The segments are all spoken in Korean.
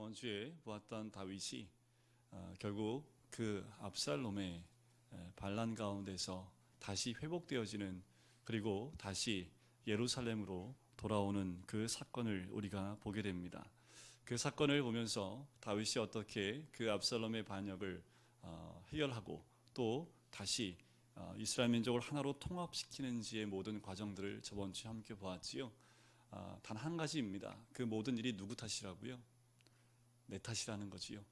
저번 주에 보았던 다윗이 결국 그 압살롬의 반란 가운데서 다시 회복되어지는, 그리고 다시 예루살렘으로 돌아오는 그 사건을 우리가 보게 됩니다. 그 사건을 보면서 다윗이 어떻게 그 압살롬의 반역을 해결하고 또 다시 이스라엘 민족을 하나로 통합시키는지의 모든 과정들을 저번 주에 함께 보았지요. 단 한 가지입니다. 그 모든 일이 누구 탓이라고요? 내 탓이라는 거지요.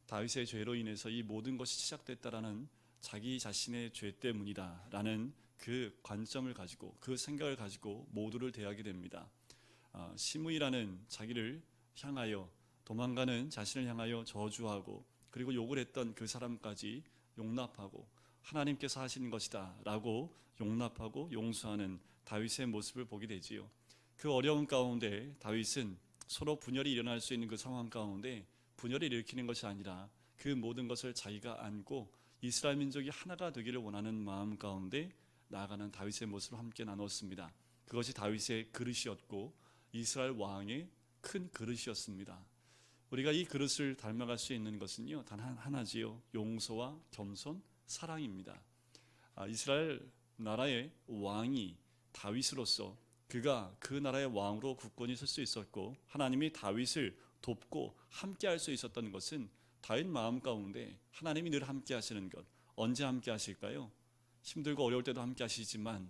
다윗의 죄로 인해서 이 모든 것이 시작됐다라는 자기 자신의 죄 때문이다라는 그 관점을 가지고, 그 생각을 가지고 모두를 대하게 됩니다. 시므이라는 자기를 향하여, 도망가는 자신을 향하여 저주하고, 그리고 욕을 했던 그 사람까지 용납하고 하나님께서 하시는 것이다 라고 용납하고 용서하는 다윗의 모습을 보게 되지요. 그 어려운 가운데 다윗은 서로 분열이 일어날 수 있는 그 상황 가운데 분열을 일으키는 것이 아니라 그 모든 것을 자기가 안고 이스라엘 민족이 하나가 되기를 원하는 마음 가운데 나아가는 다윗의 모습을 함께 나눴습니다. 그것이 다윗의 그릇이었고 이스라엘 왕의 큰 그릇이었습니다. 우리가 이 그릇을 닮아갈 수 있는 것은요, 단 하나지요. 용서와 겸손, 사랑입니다. 이스라엘 나라의 왕이 다윗으로서 그가 그 나라의 왕으로 굳건히 설 수 있었고, 하나님이 다윗을 돕고 함께 할 수 있었던 것은 다윗 마음 가운데 하나님이 늘 함께 하시는 것. 언제 함께 하실까요? 힘들고 어려울 때도 함께 하시지만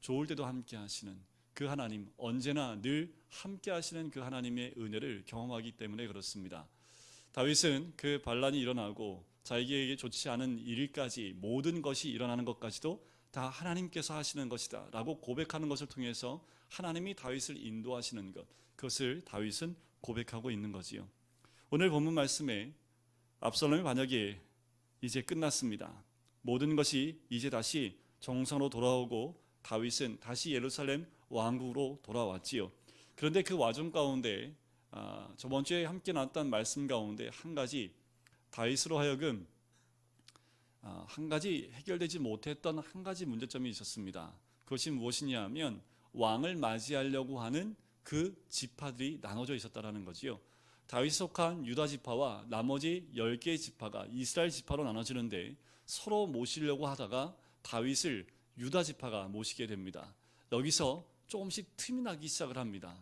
좋을 때도 함께 하시는 그 하나님, 언제나 늘 함께 하시는 그 하나님의 은혜를 경험하기 때문에 그렇습니다. 다윗은 그 반란이 일어나고 자기에게 좋지 않은 일까지, 모든 것이 일어나는 것까지도 다 하나님께서 하시는 것이다 라고 고백하는 것을 통해서 하나님이 다윗을 인도하시는 것, 그것을 다윗은 고백하고 있는 거지요. 오늘 본문 말씀에 압살롬의 반역이 이제 끝났습니다. 모든 것이 이제 다시 정상으로 돌아오고 다윗은 다시 예루살렘 왕국으로 돌아왔지요. 그런데 그 와중 가운데 저번 주에 함께 나눴던 말씀 가운데 한 가지, 다윗으로 하여금 한 가지 해결되지 못했던 한 가지 문제점이 있었습니다. 그것이 무엇이냐 하면 왕을 맞이하려고 하는 그 지파들이 나눠져 있었다는 거지요. 다윗이 속한 유다 지파와 나머지 10개의 지파가 이스라엘 지파로 나눠지는데 서로 모시려고 하다가 다윗을 유다 지파가 모시게 됩니다. 여기서 조금씩 틈이 나기 시작을 합니다.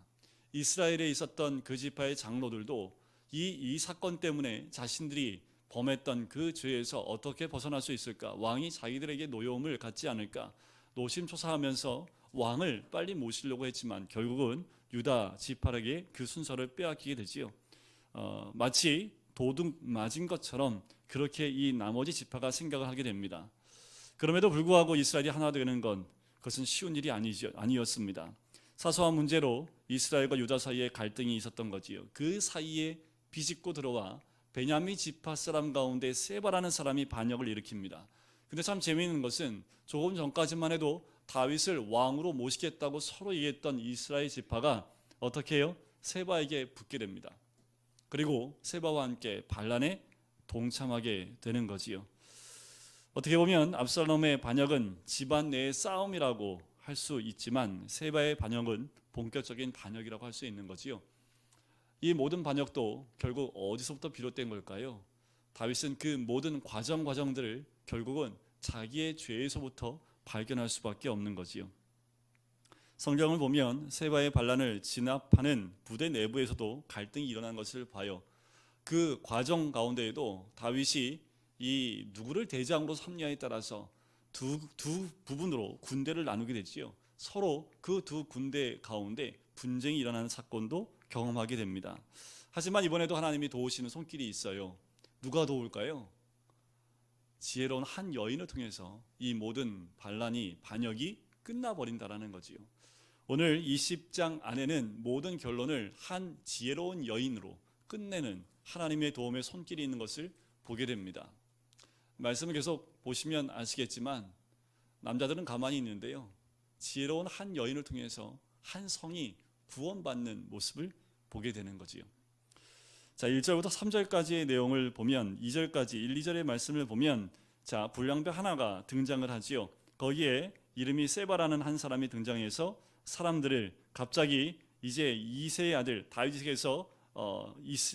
이스라엘에 있었던 그 지파의 장로들도 이 사건 때문에 자신들이 범했던 그 죄에서 어떻게 벗어날 수 있을까, 왕이 자기들에게 노여움을 갖지 않을까 노심초사하면서 왕을 빨리 모시려고 했지만 결국은 유다 지파에게 그 순서를 빼앗기게 되지요. 마치 도둑 맞은 것처럼 그렇게 이 나머지 지파가 생각을 하게 됩니다. 그럼에도 불구하고 이스라엘이 하나 되는 건, 그것은 쉬운 일이 아니었습니다. 사소한 문제로 이스라엘과 유다 사이에 갈등이 있었던 거지요. 그 사이에 비집고 들어와 베냐민 지파 사람 가운데 세바라는 사람이 반역을 일으킵니다. 근데 참 재미있는 것은 조금 전까지만 해도 다윗을 왕으로 모시겠다고 서로 얘기했던 이스라엘 지파가 어떻게 해요? 세바에게 붙게 됩니다. 그리고 세바와 함께 반란에 동참하게 되는 거지요. 어떻게 보면 압살롬의 반역은 집안 내의 싸움이라고 할 수 있지만 세바의 반역은 본격적인 반역이라고 할 수 있는 거지요. 이 모든 반역도 결국 어디서부터 비롯된 걸까요? 다윗은 그 모든 과정들을 결국은 자기의 죄에서부터 발견할 수밖에 없는 거지요. 성경을 보면 세바의 반란을 진압하는 부대 내부에서도 갈등이 일어난 것을 봐요. 그 과정 가운데에도 다윗이 이 누구를 대장으로 삼냐에 따라서 두 부분으로 군대를 나누게 되지요. 서로 그 두 군대 가운데 분쟁이 일어나는 사건도 경험하게 됩니다. 하지만 이번에도 하나님이 도우시는 손길이 있어요. 누가 도울까요? 지혜로운 한 여인을 통해서 이 모든 반역이 끝나버린다라는 거지요. 오늘 20장 안에는 모든 결론을 한 지혜로운 여인으로 끝내는 하나님의 도움의 손길이 있는 것을 보게 됩니다. 말씀을 계속 보시면 아시겠지만 남자들은 가만히 있는데요, 지혜로운 한 여인을 통해서 한 성이 구원받는 모습을 보게 되는 거지요. 자, 1절부터 3절까지의 내용을 보면 2절까지 1, 2절의 말씀을 보면 자, 불량배 하나가 등장을 하지요. 거기에 이름이 세바라는 한 사람이 등장해서 사람들을 갑자기 이제 이새의 아들 다윗에게서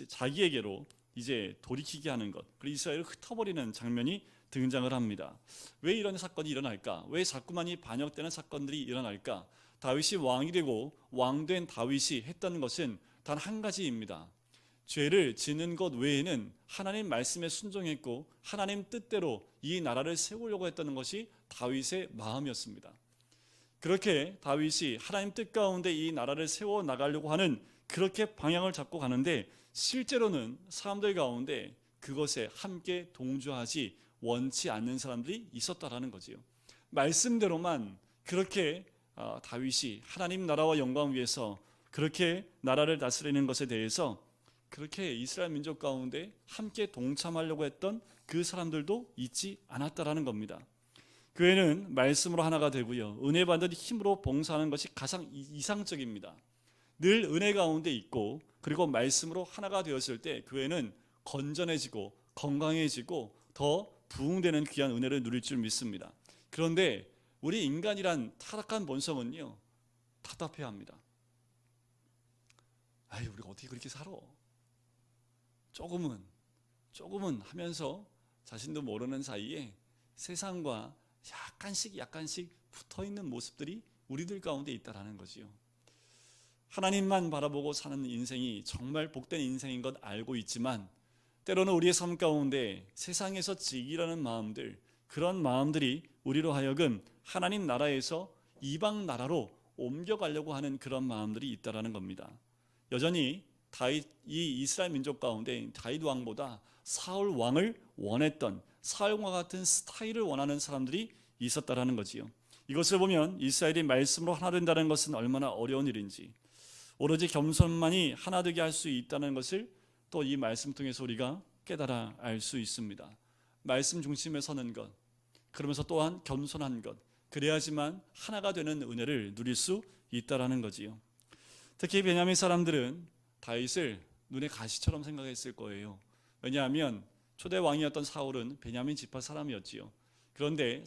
자기에게로 이제 돌이키게 하는 것, 그리고 이스라엘을 흩어버리는 장면이 등장을 합니다. 왜 이런 사건이 일어날까? 왜 자꾸만 이 반역되는 사건들이 일어날까? 다윗이 왕이 되고 왕된 다윗이 했던 것은 단 한 가지입니다. 죄를 짓는 것 외에는 하나님 말씀에 순종했고 하나님 뜻대로 이 나라를 세우려고 했던 것이 다윗의 마음이었습니다. 그렇게 다윗이 하나님 뜻 가운데 이 나라를 세워 나가려고 하는 그렇게 방향을 잡고 가는데, 실제로는 사람들 가운데 그것에 함께 동조하지 원치 않는 사람들이 있었다라는 거지요. 말씀대로만 그렇게 다윗이 하나님 나라와 영광 위해서 그렇게 나라를 다스리는 것에 대해서 그렇게 이스라엘 민족 가운데 함께 동참하려고 했던 그 사람들도 있지 않았다라는 겁니다. 교회는 말씀으로 하나가 되고요, 은혜 받는 힘으로 봉사하는 것이 가장 이상적입니다. 늘 은혜 가운데 있고 그리고 말씀으로 하나가 되었을 때 교회는 건전해지고 건강해지고 더 부흥되는 귀한 은혜를 누릴 줄 믿습니다. 그런데 우리 인간이란 타락한 본성은요, 답답해합니다. 아이, 우리가 어떻게 그렇게 살아? 조금은 하면서 자신도 모르는 사이에 세상과 약간씩 붙어있는 모습들이 우리들 가운데 있다라는 거지요. 하나님만 바라보고 사는 인생이 정말 복된 인생인 것 알고 있지만, 때로는 우리의 삶 가운데 세상에서 즐기려는 마음들, 그런 마음들이 우리로 하여금 하나님 나라에서 이방 나라로 옮겨가려고 하는 그런 마음들이 있다라는 겁니다. 여전히 이 이스라엘 민족 가운데 다윗 왕보다 사울 왕을 원했던, 사울과 같은 스타일을 원하는 사람들이 있었다라는 거지요. 이것을 보면 이스라엘이 말씀으로 하나 된다는 것은 얼마나 어려운 일인지, 오로지 겸손만이 하나 되게 할 수 있다는 것을 또 이 말씀 통해서 우리가 깨달아 알 수 있습니다. 말씀 중심에 서는 것, 그러면서 또한 겸손한 것, 그래야지만 하나가 되는 은혜를 누릴 수 있다라는 거지요. 특히 베냐민 사람들은 다윗을 눈에 가시처럼 생각했을 거예요. 왜냐하면 초대 왕이었던 사울은 베냐민 지파 사람이었지요. 그런데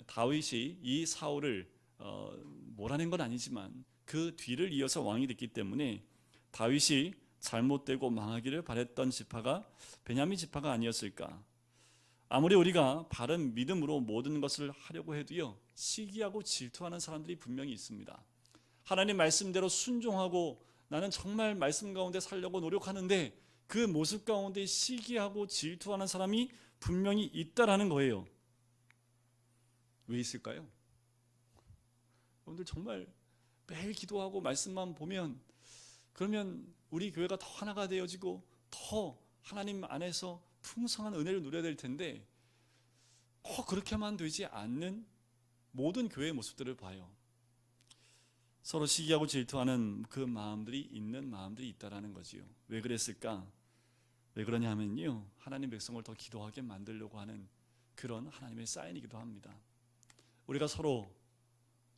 다윗이 이 사울을 몰아낸 건 아니지만 그 뒤를 이어서 왕이 됐기 때문에 다윗이 잘못되고 망하기를 바랬던 지파가 베냐민 지파가 아니었을까. 아무리 우리가 바른 믿음으로 모든 것을 하려고 해도요, 시기하고 질투하는 사람들이 분명히 있습니다. 하나님 말씀대로 순종하고 나는 정말 말씀 가운데 살려고 노력하는데 그 모습 가운데 시기하고 질투하는 사람이 분명히 있다라는 거예요. 왜 있을까요? 여러분들 정말 매일 기도하고 말씀만 보면, 그러면 우리 교회가 더 하나가 되어지고 더 하나님 안에서 풍성한 은혜를 누려야 될 텐데, 그렇게만 되지 않는 모든 교회의 모습들을 봐요. 서로 시기하고 질투하는 그 마음들이 있는 마음들이 있다라는 거지요. 왜 그랬을까? 왜 그러냐 하면요, 하나님 백성을 더 기도하게 만들려고 하는 그런 하나님의 사인이기도 합니다. 우리가 서로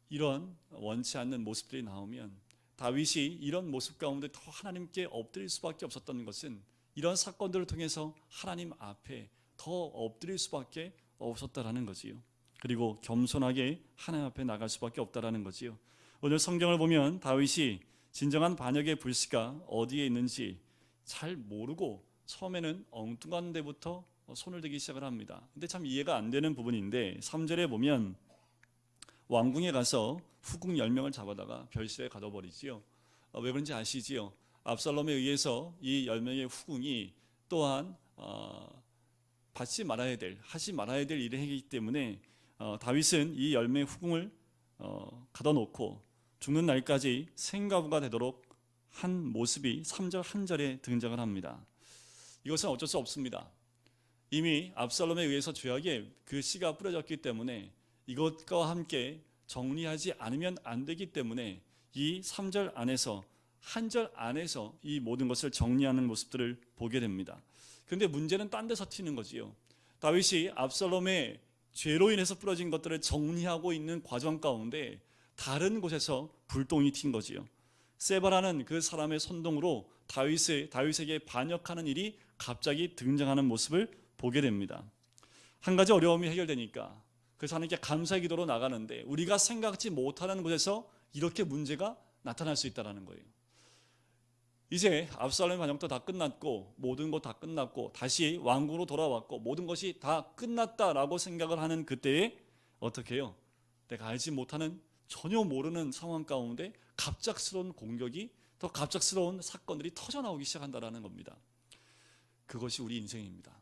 이런 원치 않는 모습들이 나오면, 다윗이 이런 모습 가운데 더 하나님께 엎드릴 수밖에 없었던 것은 이런 사건들을 통해서 하나님 앞에 더 엎드릴 수밖에 없었다라는 거지요. 그리고 겸손하게 하나님 앞에 나갈 수밖에 없다라는 거지요. 오늘 성경을 보면 다윗이 진정한 반역의 불씨가 어디에 있는지 잘 모르고 처음에는 엉뚱한 데부터 손을 대기 시작을 합니다. 근데 참 이해가 안 되는 부분인데, 3절에 보면 왕궁에 가서 후궁 10명을 잡아다가 별실에 가둬버리지요. 왜 그런지 아시지요? 압살롬에 의해서 이 10명의 후궁이 또한 하지 말아야 될 일을 했기 때문에 다윗은 이 10명의 후궁을 가둬놓고 죽는 날까지 생가부가 되도록 한 모습이 3절 한 절에 등장을 합니다. 이것은 어쩔 수 없습니다. 이미 압살롬에 의해서 죄악의 그 씨가 뿌려졌기 때문에 이것과 함께 정리하지 않으면 안 되기 때문에 이 3절 안에서, 한 절 안에서 이 모든 것을 정리하는 모습들을 보게 됩니다. 그런데 문제는 딴 데서 튀는 거지요. 다윗이 압살롬의 죄로 인해서 뿌려진 것들을 정리하고 있는 과정 가운데 다른 곳에서 불똥이 튄 거지요. 세바라는 그 사람의 선동으로 다윗에게 반역하는 일이 갑자기 등장하는 모습을 보게 됩니다. 한 가지 어려움이 해결되니까 그래서 하나님께 감사의 기도로 나가는데, 우리가 생각지 못하는 곳에서 이렇게 문제가 나타날 수 있다는 거예요. 이제 압살롬의 반역도 다 끝났고 모든 것 다 끝났고 다시 왕국으로 돌아왔고 모든 것이 다 끝났다라고 생각을 하는 그때에 어떻게 해요? 내가 알지 못하는 전혀 모르는 상황 가운데 갑작스러운 공격이 더 갑작스러운 사건들이 터져나오기 시작한다라는 겁니다. 그것이 우리 인생입니다.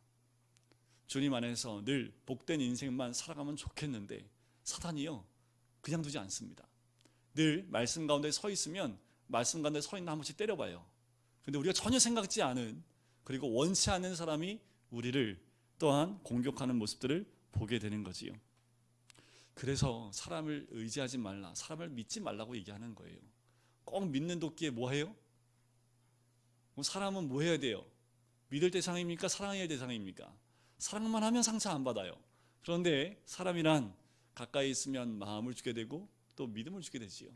주님 안에서 늘 복된 인생만 살아가면 좋겠는데 사탄이요 그냥 두지 않습니다. 늘 말씀 가운데 서 있으면 말씀 가운데 서 있는 한 번씩 때려봐요. 근데 우리가 전혀 생각지 않은 그리고 원치 않는 사람이 우리를 또한 공격하는 모습들을 보게 되는 거지요. 그래서 사람을 의지하지 말라, 사람을 믿지 말라고 얘기하는 거예요. 꼭 믿는 도끼에 뭐 해요? 사람은 뭐 해야 돼요? 믿을 대상입니까? 사랑해야 대상입니까? 사랑만 하면 상처 안 받아요. 그런데 사람이란 가까이 있으면 마음을 주게 되고 또 믿음을 주게 되지요.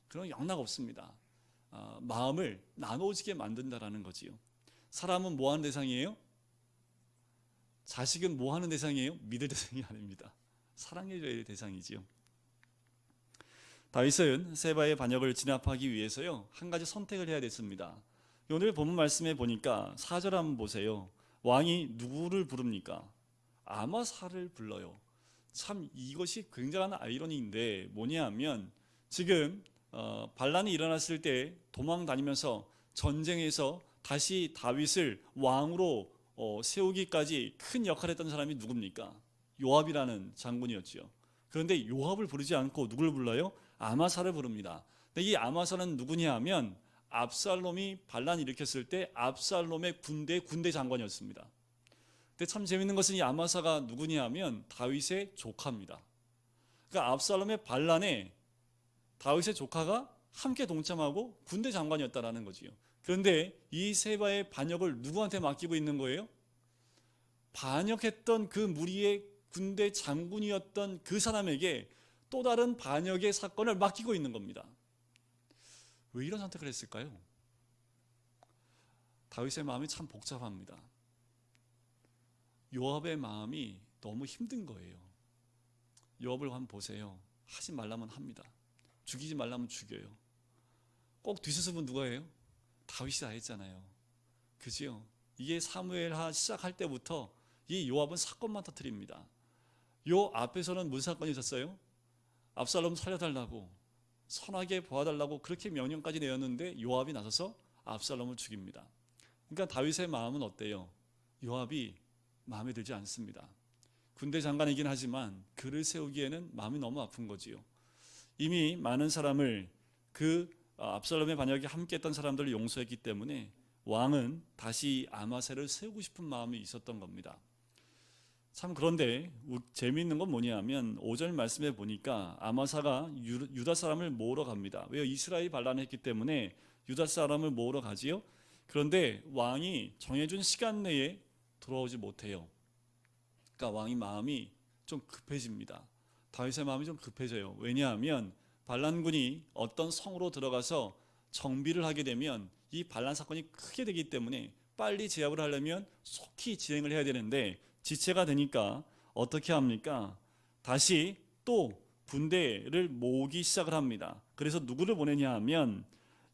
그런 영락 없습니다. 마음을 나눠지게 만든다라는 거지요. 사람은 뭐 하는 대상이에요? 자식은 뭐 하는 대상이에요? 믿을 대상이 아닙니다. 사랑해줘야 될 대상이지요. 다윗은 세바의 반역을 진압하기 위해서요 한 가지 선택을 해야 됐습니다. 오늘 본문 말씀에 보니까 4절 한번 보세요. 왕이 누구를 부릅니까? 아마사를 불러요. 참 이것이 굉장한 아이러니인데 뭐냐 하면 지금 반란이 일어났을 때 도망 다니면서 전쟁에서 다시 다윗을 왕으로 세우기까지 큰 역할을 했던 사람이 누굽니까? 요압이라는 장군이었죠. 그런데 요압을 부르지 않고 누굴 불러요? 아마사를 부릅니다. 근데 이 아마사는 누구냐 하면 압살롬이 반란 일으켰을 때 압살롬의 군대 장관이었습니다. 근데 참 재밌는 것은 이 아마사가 누구냐 하면 다윗의 조카입니다. 그러니까 압살롬의 반란에 다윗의 조카가 함께 동참하고 군대 장관이었다라는 거지요. 그런데 이 세바의 반역을 누구한테 맡기고 있는 거예요? 반역했던 그 무리의 군대 장군이었던 그 사람에게 또 다른 반역의 사건을 맡기고 있는 겁니다. 왜 이런 선택을 했을까요? 다윗의 마음이 참 복잡합니다. 요압의 마음이 너무 힘든 거예요. 요압을 한번 보세요. 하지 말라면 합니다. 죽이지 말라면 죽여요. 꼭 뒷수습은 누가 해요? 다윗이 다 했잖아요. 그지요? 이게 사무엘하 시작할 때부터 이 요압은 사건만 터뜨립니다. 요 앞에서는 무슨 사건이 있었어요? 압살롬 살려달라고 선하게 보아달라고 그렇게 명령까지 내었는데 요압이 나서서 압살롬을 죽입니다. 그러니까 다윗의 마음은 어때요? 요압이 마음에 들지 않습니다. 군대 장관이긴 하지만 그를 세우기에는 마음이 너무 아픈 거지요. 이미 많은 사람을 그 압살롬의 반역에 함께했던 사람들을 용서했기 때문에 왕은 다시 아마사를 세우고 싶은 마음이 있었던 겁니다. 참 그런데 재미있는 건 뭐냐면 5절 말씀에 보니까 아마사가 유다 사람을 모으러 갑니다. 왜요? 이스라엘이 반란했기 때문에 유다 사람을 모으러 가지요. 그런데 왕이 정해준 시간 내에 돌아오지 못해요. 그러니까 왕이 마음이 좀 급해집니다. 다윗의 마음이 좀 급해져요. 왜냐하면 반란군이 어떤 성으로 들어가서 정비를 하게 되면 이 반란 사건이 크게 되기 때문에 빨리 제압을 하려면 속히 진행을 해야 되는데 지체가 되니까 어떻게 합니까? 다시 또 군대를 모으기 시작을 합니다. 그래서 누구를 보내냐 하면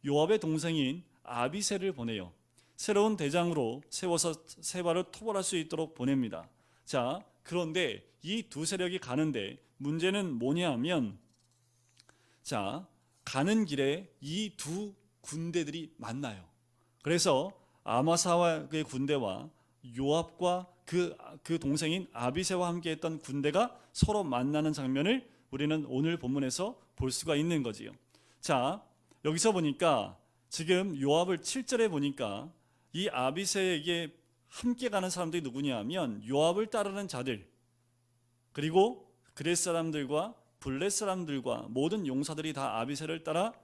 요압의 동생인 아비새를 보내요. 새로운 대장으로 세워서 세바를 토벌할 수 있도록 보냅니다. 자, 그런데 이 두 세력이 가는데 문제는 뭐냐 하면 자, 가는 길에 이 두 군대들이 만나요. 그래서 아마사와의 군대와 요압과 그 동생인 아비새와 함께 했던 군대가 서로 만나는 장면을 우리는 오늘 본문에서 볼 수가 있는 거지요. 자, 여기서 보니까 지금 요압을 7절에 보니까 이 아비새에게 함께 가는 사람들이 누구냐 하면 요압을 따르는 자들 그리고 그렛 사람들과 블렛 사람들과 모든 용사들이 다 아비새를 따라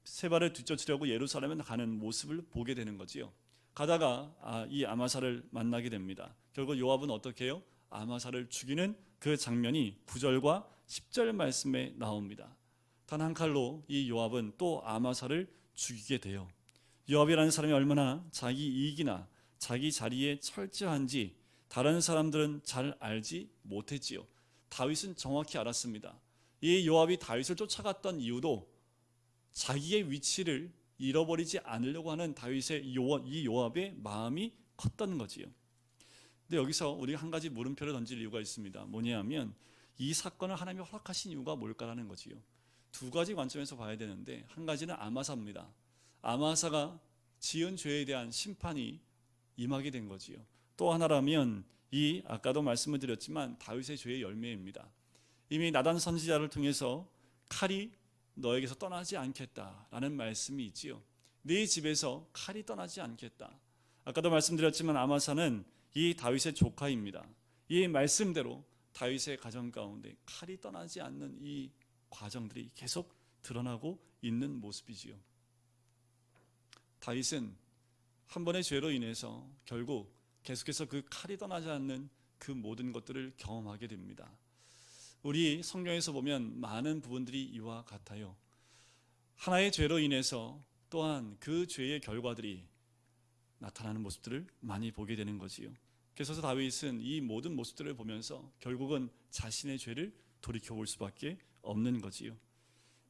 세바를 뒤쫓으려고 예루살렘에 가는 모습을 보게 되는 거지요. 가다가 이 아마사를 만나게 됩니다. 결국 요압은 어떻게 해요? 아마사를 죽이는 그 장면이 9절과 10절 말씀에 나옵니다. 단 한 칼로 이 요압은 또 아마사를 죽이게 돼요. 요압이라는 사람이 얼마나 자기 이익이나 자기 자리에 철저한지 다른 사람들은 잘 알지 못했지요. 다윗은 정확히 알았습니다. 이 요압이 다윗을 쫓아갔던 이유도 자기의 위치를 잃어버리지 않으려고 하는 다윗의 이 요압의 마음이 컸던 거지요. 근데 여기서 우리가 한 가지 물음표를 던질 이유가 있습니다. 뭐냐면 이 사건을 하나님이 허락하신 이유가 뭘까라는 거지요. 두 가지 관점에서 봐야 되는데, 한 가지는 아마사입니다. 아마사가 지은 죄에 대한 심판이 임하게 된 거지요. 또 하나라면 이 아까도 말씀을 드렸지만 다윗의 죄의 열매입니다. 이미 나단 선지자를 통해서 칼이 너에게서 떠나지 않겠다라는 말씀이 있지요. 네 집에서 칼이 떠나지 않겠다. 아까도 말씀드렸지만 아마사는 이 다윗의 조카입니다. 이 말씀대로 다윗의 가정 가운데 칼이 떠나지 않는 이 과정들이 계속 드러나고 있는 모습이지요. 다윗은 한 번의 죄로 인해서 결국 계속해서 그 칼이 떠나지 않는 그 모든 것들을 경험하게 됩니다. 우리 성경에서 보면 많은 부분들이 이와 같아요. 하나의 죄로 인해서 또한 그 죄의 결과들이 나타나는 모습들을 많이 보게 되는 거지요. 그래서 다윗은 이 모든 모습들을 보면서 결국은 자신의 죄를 돌이켜볼 수밖에 없는 거지요.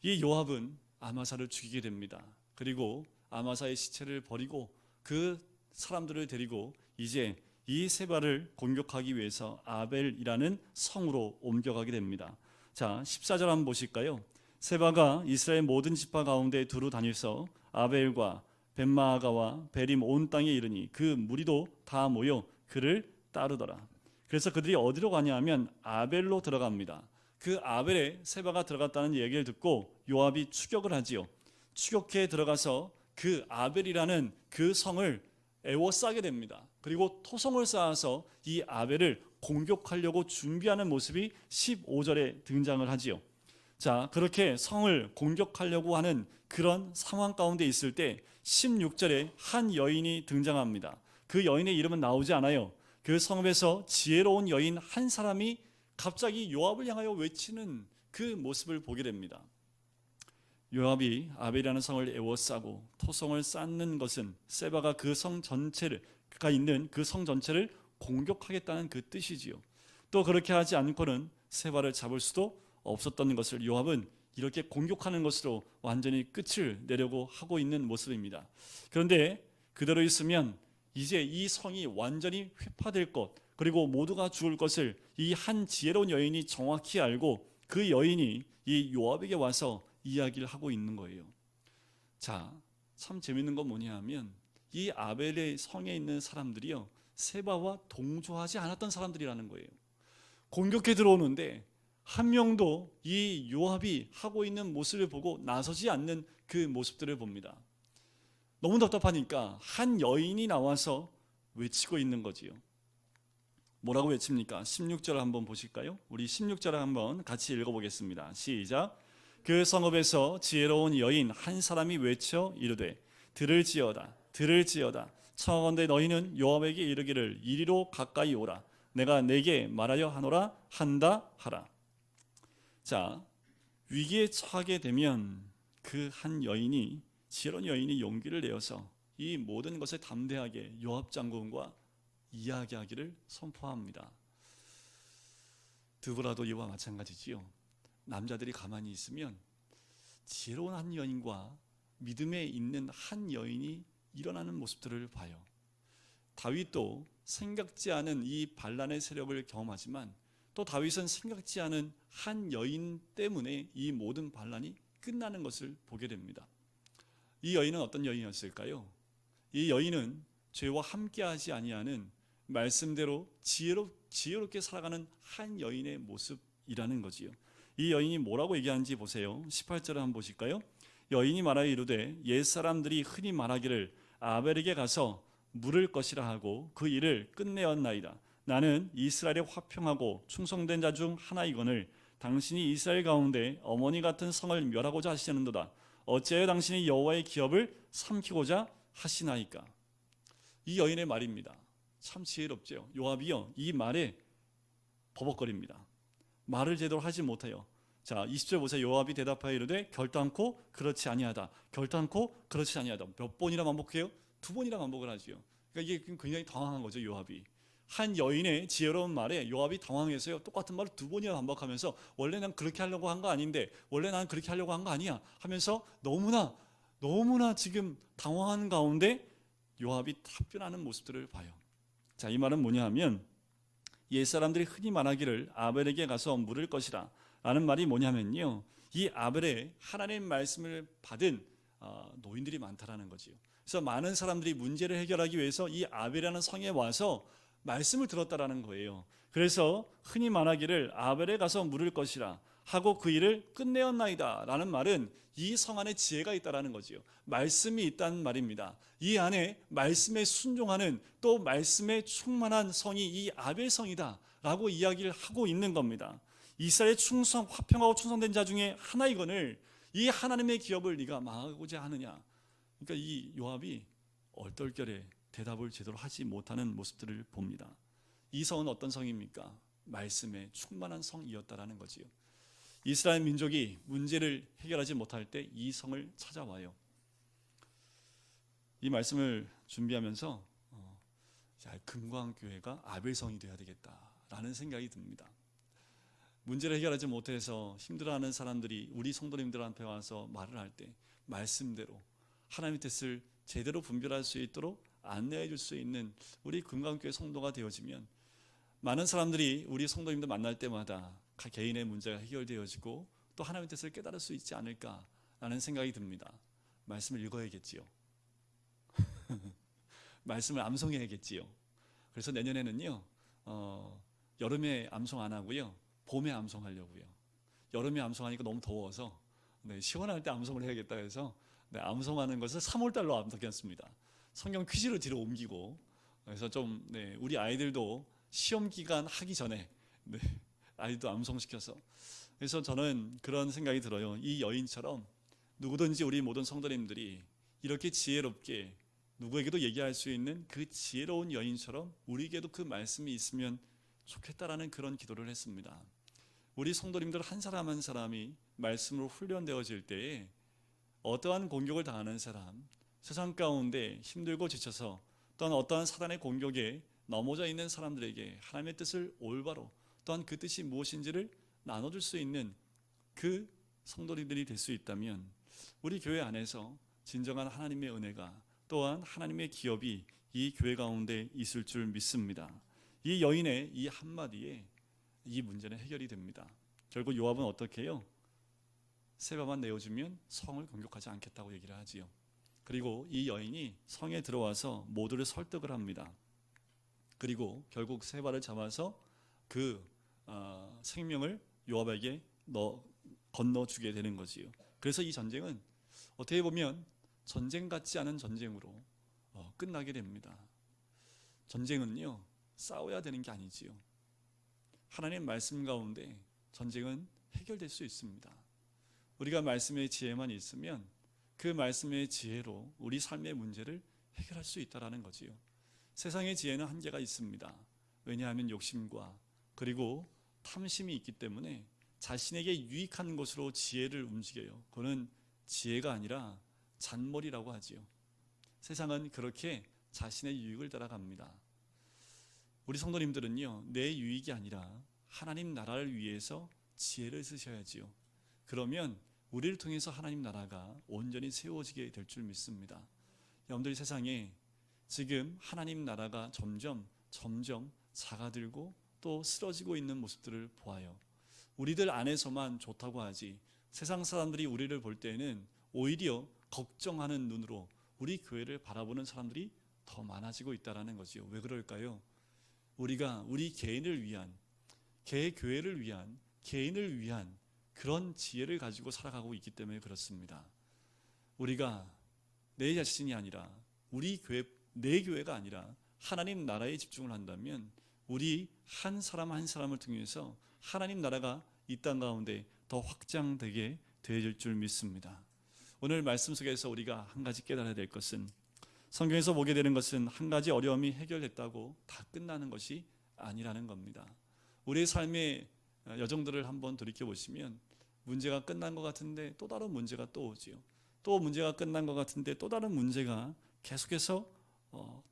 이 요압은 아마사를 죽이게 됩니다. 그리고 아마사의 시체를 버리고 그 사람들을 데리고 이제 이 세바를 공격하기 위해서 아벨이라는 성으로 옮겨가게 됩니다. 자, 14절 한번 보실까요? 세바가 이스라엘 모든 지파 가운데 두루 다니서 아벨과 벳마아가와 베림 온 땅에 이르니 그 무리도 다 모여 그를 따르더라. 그래서 그들이 어디로 가냐 하면 아벨로 들어갑니다. 그 아벨에 세바가 들어갔다는 얘기를 듣고 요압이 추격을 하지요. 추격해 들어가서 그 아벨이라는 그 성을 에워싸게 됩니다. 그리고 토성을 쌓아서 이 아벨을 공격하려고 준비하는 모습이 15절에 등장을 하지요. 자, 그렇게 성을 공격하려고 하는 그런 상황 가운데 있을 때 16절에 한 여인이 등장합니다. 그 여인의 이름은 나오지 않아요. 그 성읍에서 지혜로운 여인 한 사람이 갑자기 요압을 향하여 외치는 그 모습을 보게 됩니다. 요압이 아벨이라는 성을 에워싸고 토성을 쌓는 것은 세바가 그 성 전체를 그가 있는 그 성 전체를 공격하겠다는 그 뜻이지요. 또 그렇게 하지 않고는 세바를 잡을 수도 없었던 것을 요압은 이렇게 공격하는 것으로 완전히 끝을 내려고 하고 있는 모습입니다. 그런데 그대로 있으면 이제 이 성이 완전히 회파될 것, 그리고 모두가 죽을 것을 이 한 지혜로운 여인이 정확히 알고 그 여인이 이 요압에게 와서 이야기를 하고 있는 거예요. 자, 참 재밌는 건 뭐냐 하면 이 아벨의 성에 있는 사람들이요, 세바와 동조하지 않았던 사람들이라는 거예요. 공격해 들어오는데 한 명도 이 요압이 하고 있는 모습을 보고 나서지 않는 그 모습들을 봅니다. 너무 답답하니까 한 여인이 나와서 외치고 있는 거지요. 뭐라고 외칩니까? 16절 한번 보실까요? 우리 16절을 한번 같이 읽어보겠습니다. 시작. 그 성읍에서 지혜로운 여인 한 사람이 외쳐 이르되 들을지어다 들을지어다 청하건대 너희는 요압에게 이르기를 이리로 가까이 오라 내가 내게 말하여 하노라 한다 하라. 자, 위기에 처하게 되면 그 한 여인이, 지혜로운 여인이 용기를 내어서 이 모든 것을 담대하게 요압 장군과 이야기하기를 선포합니다. 드보라도 이와 마찬가지지요. 남자들이 가만히 있으면 지혜로운 한 여인과 믿음에 있는 한 여인이 일어나는 모습들을 봐요. 다윗도 생각지 않은 이 반란의 세력을 경험하지만 또 다윗은 생각지 않은 한 여인 때문에 이 모든 반란이 끝나는 것을 보게 됩니다. 이 여인은 어떤 여인이었을까요? 이 여인은 죄와 함께하지 아니하는 말씀대로 지혜롭게 살아가는 한 여인의 모습이라는 거지요. 이 여인이 뭐라고 얘기하는지 보세요. 18절을 한번 보실까요? 여인이 말하여 이르되 옛사람들이 흔히 말하기를 아벨에게 가서 물을 것이라 하고 그 일을 끝내었나이다. 나는 이스라엘에 화평하고 충성된 자 중 하나이거늘 당신이 이스라엘 가운데 어머니 같은 성을 멸하고자 하시는도다. 어찌하여 당신이 여호와의 기업을 삼키고자 하시나이까. 이 여인의 말입니다. 참 지혜롭죠. 요압이요, 이 말에 버벅거립니다. 말을 제대로 하지 못해요. 자, 20절 보세요. 요압이 대답하여 이르되 결단코 그렇지 아니하다. 결단코 그렇지 아니하다. 몇 번이나 반복해요? 2번이나 반복을 하지요. 그러니까 이게 굉장히 당황한 거죠, 요압이. 한 여인의 지혜로운 말에 요압이 당황해서요, 똑같은 말을 2번이나 반복하면서 원래 난 그렇게 하려고 한 거 아닌데, 원래 난 그렇게 하려고 한 거 아니야 하면서 너무나 너무나 지금 당황한 가운데 요압이 답변하는 모습들을 봐요. 자, 이 말은 뭐냐 하면 옛사람들이 흔히 말하기를 아벨에게 가서 물을 것이라 라는 말이 뭐냐면요, 이 아벨에 하나님의 말씀을 받은 노인들이 많다라는 거지요. 그래서 많은 사람들이 문제를 해결하기 위해서 이 아벨이라는 성에 와서 말씀을 들었다라는 거예요. 그래서 흔히 말하기를 아벨에 가서 물을 것이라 하고 그 일을 끝내었나이다 라는 말은 이 성 안에 지혜가 있다라는 거지요. 말씀이 있다는 말입니다. 이 안에 말씀에 순종하는, 또 말씀에 충만한 성이 이 아벨 성이다 라고 이야기를 하고 있는 겁니다. 이스라엘의 화평하고 충성된 자 중에 하나이거늘 이 하나님의 기업을 네가 망하고자 하느냐. 그러니까 이 요압이 얼떨결에 대답을 제대로 하지 못하는 모습들을 봅니다. 이 성은 어떤 성입니까? 말씀에 충만한 성이었다라는 거지요. 이스라엘 민족이 문제를 해결하지 못할 때 이 성을 찾아와요. 이 말씀을 준비하면서 금광교회가 아벨성이 되어야 되겠다라는 생각이 듭니다. 문제를 해결하지 못해서 힘들어하는 사람들이 우리 성도님들한테 와서 말을 할 때 말씀대로 하나님의 뜻을 제대로 분별할 수 있도록 안내해 줄 수 있는 우리 금강교회 성도가 되어지면 많은 사람들이 우리 성도님들 만날 때마다 개인의 문제가 해결되어지고 또 하나님의 뜻을 깨달을 수 있지 않을까라는 생각이 듭니다. 말씀을 읽어야겠지요. 말씀을 암송해야겠지요. 그래서 내년에는요, 여름에 암송 안 하고요, 봄에 암송하려고요. 여름에 암송하니까 너무 더워서 시원할 때 암송을 해야겠다 해서 암송하는 것을 3월달로 암송했습니다. 성경 퀴즈를 뒤로 옮기고, 그래서 좀 우리 아이들도 시험 기간 하기 전에 아이도 암송시켜서, 그래서 저는 그런 생각이 들어요. 이 여인처럼 누구든지 우리 모든 성도님들이 이렇게 지혜롭게 누구에게도 얘기할 수 있는 그 지혜로운 여인처럼 우리에게도 그 말씀이 있으면 좋겠다라는 그런 기도를 했습니다. 우리 성도님들 한 사람 한 사람이 말씀으로 훈련되어질 때에 어떠한 공격을 당하는 사람, 세상 가운데 힘들고 지쳐서 또한 어떠한 사단의 공격에 넘어져 있는 사람들에게 하나님의 뜻을 올바로, 또한 그 뜻이 무엇인지를 나눠줄 수 있는 그 성도님들이 될 수 있다면 우리 교회 안에서 진정한 하나님의 은혜가, 또한 하나님의 기업이 이 교회 가운데 있을 줄 믿습니다. 이 여인의 이 한마디에 이 문제는 해결이 됩니다. 결국 요압은 어떻게 해요? 세바만 내어주면 성을 공격하지 않겠다고 얘기를 하지요. 그리고 이 여인이 성에 들어와서 모두를 설득을 합니다. 그리고 결국 세바를 잡아서 그 생명을 요압에게 건너주게 되는 거지요. 그래서 이 전쟁은 어떻게 보면 전쟁 같지 않은 전쟁으로 끝나게 됩니다. 전쟁은요, 싸워야 되는 게 아니지요. 하나님 말씀 가운데 전쟁은 해결될 수 있습니다. 우리가 말씀의 지혜만 있으면 그 말씀의 지혜로 우리 삶의 문제를 해결할 수 있다는 거지요. 세상의 지혜는 한계가 있습니다. 왜냐하면 욕심과 그리고 탐심이 있기 때문에 자신에게 유익한 것으로 지혜를 움직여요. 그거는 지혜가 아니라 잔머리라고 하지요. 세상은 그렇게 자신의 유익을 따라갑니다. 우리 성도님들은요, 내 유익이 아니라 하나님 나라를 위해서 지혜를 쓰셔야지요. 그러면 우리를 통해서 하나님 나라가 온전히 세워지게 될 줄 믿습니다. 여러분들, 세상에 지금 하나님 나라가 점점 작아들고 또 쓰러지고 있는 모습들을 보아요. 우리들 안에서만 좋다고 하지 세상 사람들이 우리를 볼 때는 오히려 걱정하는 눈으로 우리 교회를 바라보는 사람들이 더 많아지고 있다는 거지요. 왜 그럴까요? 우리가 우리 개인을 위한, 교회를 위한, 개인을 위한 그런 지혜를 가지고 살아가고 있기 때문에 그렇습니다. 우리가 내 자신이 아니라 우리 교회, 내 교회가 아니라 하나님 나라에 집중을 한다면 우리 한 사람 한 사람을 통해서 하나님 나라가 이 땅 가운데 더 확장되게 되어질 줄 믿습니다. 오늘 말씀 속에서 우리가 한 가지 깨달아야 될 것은, 성경에서 보게 되는 것은 한 가지 어려움이 해결됐다고 다 끝나는 것이 아니라는 겁니다. 우리의 삶의 여정들을 한번 돌이켜보시면 문제가 끝난 것 같은데 또 다른 문제가 또 오지요. 또 문제가 끝난 것 같은데 또 다른 문제가 계속해서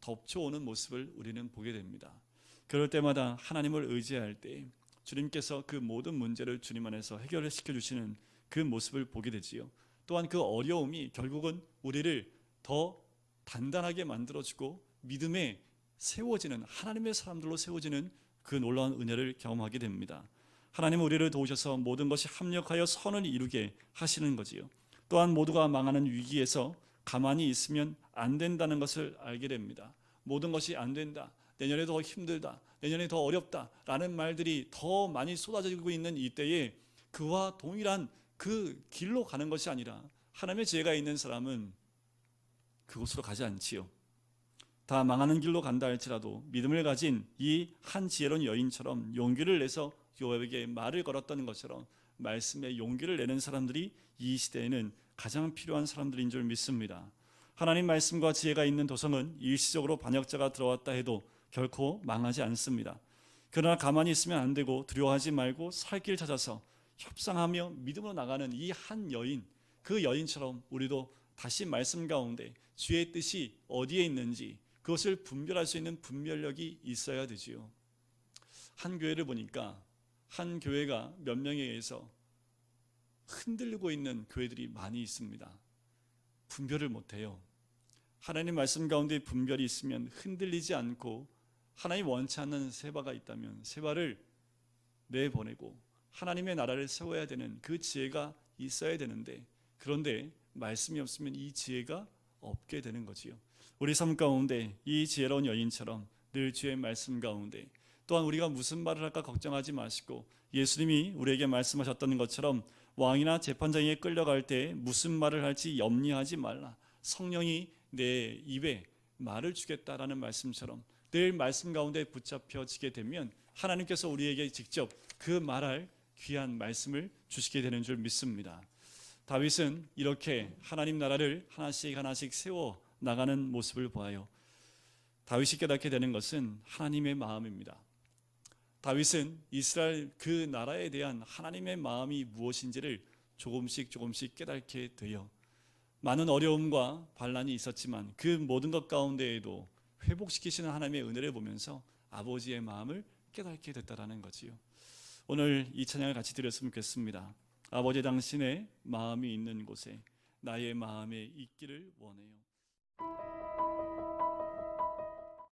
덮쳐오는 모습을 우리는 보게 됩니다. 그럴 때마다 하나님을 의지할 때 주님께서 그 모든 문제를 주님 안에서 해결을 시켜주시는 그 모습을 보게 되지요. 또한 그 어려움이 결국은 우리를 더 단단하게 만들어주고 믿음에 세워지는, 하나님의 사람들로 세워지는 그 놀라운 은혜를 경험하게 됩니다. 하나님은 우리를 도우셔서 모든 것이 합력하여 선을 이루게 하시는 거지요. 또한 모두가 망하는 위기에서 가만히 있으면 안 된다는 것을 알게 됩니다. 모든 것이 안 된다, 내년에 더 힘들다, 내년에 더 어렵다 라는 말들이 더 많이 쏟아지고 있는 이때에 그와 동일한 그 길로 가는 것이 아니라 하나님의 지혜가 있는 사람은 그곳으로 가지 않지요. 다 망하는 길로 간다 할지라도 믿음을 가진 이 한 지혜로운 여인처럼 용기를 내서 요압에게 말을 걸었던 것처럼 말씀에 용기를 내는 사람들이 이 시대에는 가장 필요한 사람들인 줄 믿습니다. 하나님 말씀과 지혜가 있는 도성은 일시적으로 반역자가 들어왔다 해도 결코 망하지 않습니다. 그러나 가만히 있으면 안 되고 두려워하지 말고 살 길 찾아서 협상하며 믿음으로 나가는 이 한 여인, 그 여인처럼 우리도 다시 말씀 가운데 주의 뜻이 어디에 있는지 그것을 분별할 수 있는 분별력이 있어야 되지요. 한 교회를 보니까 한 교회가 몇 명에 의해서 흔들리고 있는 교회들이 많이 있습니다. 분별을 못해요. 하나님 말씀 가운데 분별이 있으면 흔들리지 않고 하나님 원치 않는 세바가 있다면 세바를 내보내고 하나님의 나라를 세워야 되는 그 지혜가 있어야 되는데, 그런데 말씀이 없으면 이 지혜가 없게 되는 거지요. 우리 삶 가운데 이 지혜로운 여인처럼 늘 주의 말씀 가운데, 또한 우리가 무슨 말을 할까 걱정하지 마시고 예수님이 우리에게 말씀하셨던 것처럼 왕이나 재판장에게 끌려갈 때 무슨 말을 할지 염려하지 말라. 성령이 내 입에 말을 주겠다라는 말씀처럼 늘 말씀 가운데 붙잡혀지게 되면 하나님께서 우리에게 직접 그 말할 귀한 말씀을 주시게 되는 줄 믿습니다. 다윗은 이렇게 하나님 나라를 하나씩 하나씩 세워 나가는 모습을 보아요. 다윗이 깨닫게 되는 것은 하나님의 마음입니다. 다윗은 이스라엘 그 나라에 대한 하나님의 마음이 무엇인지를 조금씩 깨닫게 돼요. 많은 어려움과 반란이 있었지만 그 모든 것 가운데에도 회복시키시는 하나님의 은혜를 보면서 아버지의 마음을 깨닫게 됐다라는 거지요. 오늘 이 찬양을 같이 드렸으면 좋겠습니다. 아버지, 당신의 마음이 있는 곳에 나의 마음에 있기를 원해요.